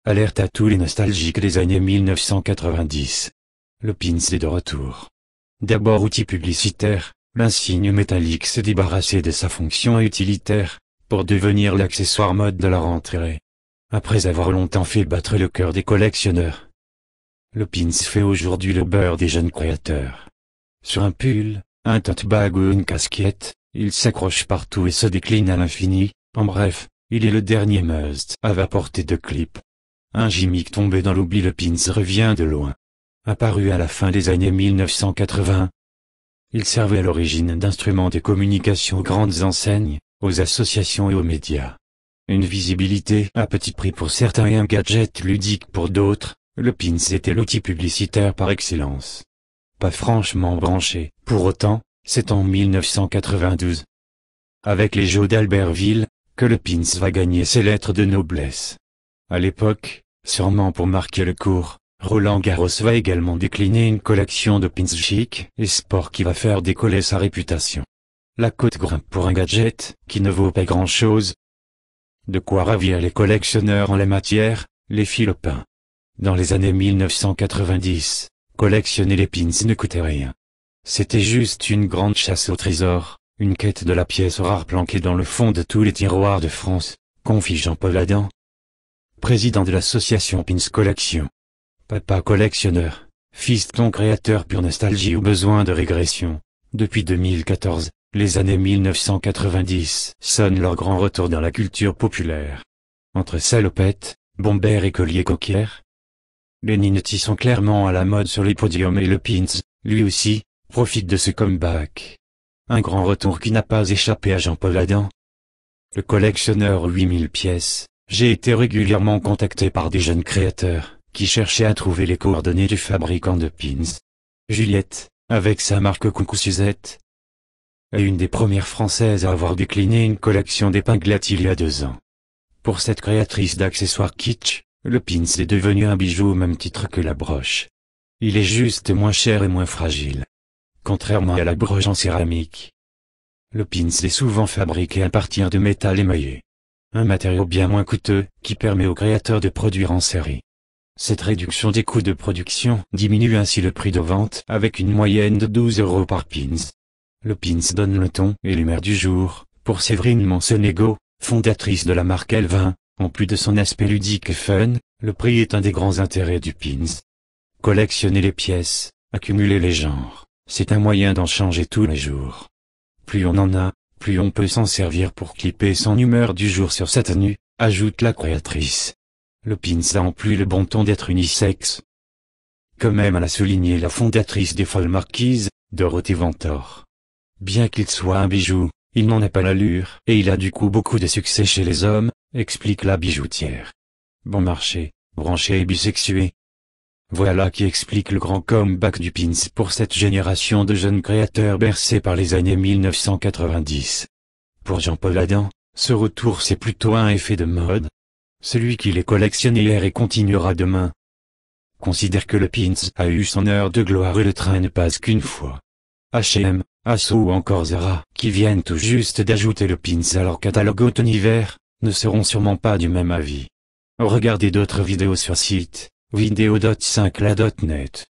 Alerte à tous les nostalgiques des années 1990. Le pins est de retour. D'abord outil publicitaire, l'insigne métallique s'est débarrassé de sa fonction utilitaire, pour devenir l'accessoire mode de la rentrée. Après avoir longtemps fait battre le cœur des collectionneurs, le pins fait aujourd'hui le beurre des jeunes créateurs. Sur un pull, un tote bag ou une casquette, il s'accroche partout et se décline à l'infini. En bref, il est le dernier must-have à portée de clip. Un gimmick tombé dans l'oubli, le pins revient de loin. Apparu à la fin des années 1980, il servait à l'origine d'instrument de communication aux grandes enseignes, aux associations et aux médias. Une visibilité à petit prix pour certains et un gadget ludique pour d'autres, le pins était l'outil publicitaire par excellence. Pas franchement branché, pour autant, c'est en 1992, avec les Jeux d'Albertville, que le pins va gagner ses lettres de noblesse. À l'époque, sûrement pour marquer le cours, Roland Garros va également décliner une collection de pins chic et sport qui va faire décoller sa réputation. La cote grimpe pour un gadget qui ne vaut pas grand-chose. De quoi ravir les collectionneurs en la matière, les philopins. Dans les années 1990, collectionner les pins ne coûtait rien. C'était juste une grande chasse au trésor, une quête de la pièce rare planquée dans le fond de tous les tiroirs de France, confie Jean-Paul Adam, président de l'association Pins Collection. Papa collectionneur, fiston créateur pure nostalgie ou besoin de régression. Depuis 2014, les années 1990 sonnent leur grand retour dans la culture populaire. Entre salopettes, bombers et colliers coquières, les ninettis sont clairement à la mode sur les podiums et le pins, lui aussi, profite de ce comeback. Un grand retour qui n'a pas échappé à Jean-Paul Adam. Le collectionneur 8000 pièces, j'ai été régulièrement contacté par des jeunes créateurs, qui cherchaient à trouver les coordonnées du fabricant de pins. Juliette, avec sa marque Coucou Suzette, est une des premières françaises à avoir décliné une collection d'épinglettes il y a 2 ans. Pour cette créatrice d'accessoires kitsch, le pins est devenu un bijou au même titre que la broche. Il est juste moins cher et moins fragile. Contrairement à la broche en céramique, le pins est souvent fabriqué à partir de métal émaillé. Un matériau bien moins coûteux, qui permet aux créateurs de produire en série. Cette réduction des coûts de production diminue ainsi le prix de vente avec une moyenne de 12 € par pins. Le pins donne le ton et l'humeur du jour, pour Séverine Monsonego, fondatrice de la marque Elvin. En plus de son aspect ludique et fun, le prix est un des grands intérêts du pins. Collectionner les pièces, accumuler les genres, c'est un moyen d'en changer tous les jours. Plus on en a, plus on peut s'en servir pour clipper son humeur du jour sur sa tenue, ajoute la créatrice. Le pins a en plus le bon ton d'être unisexe. Comme même à l'a souligné la fondatrice des Folles Marquises, Dorothée Ventor. Bien qu'il soit un bijou, il n'en a pas l'allure, et il a du coup beaucoup de succès chez les hommes, explique la bijoutière. Bon marché, branché et bisexué. Voilà qui explique le grand comeback du pins pour cette génération de jeunes créateurs bercés par les années 1990. Pour Jean-Paul Adam, ce retour c'est plutôt un effet de mode. Celui qui les collectionne hier et continuera demain considère que le pins a eu son heure de gloire et le train ne passe qu'une fois. H&M, Asso ou encore Zara, qui viennent tout juste d'ajouter le pins à leur catalogue automne-hiver, ne seront sûrement pas du même avis. Regardez d'autres vidéos sur site, vidéo.5la.net.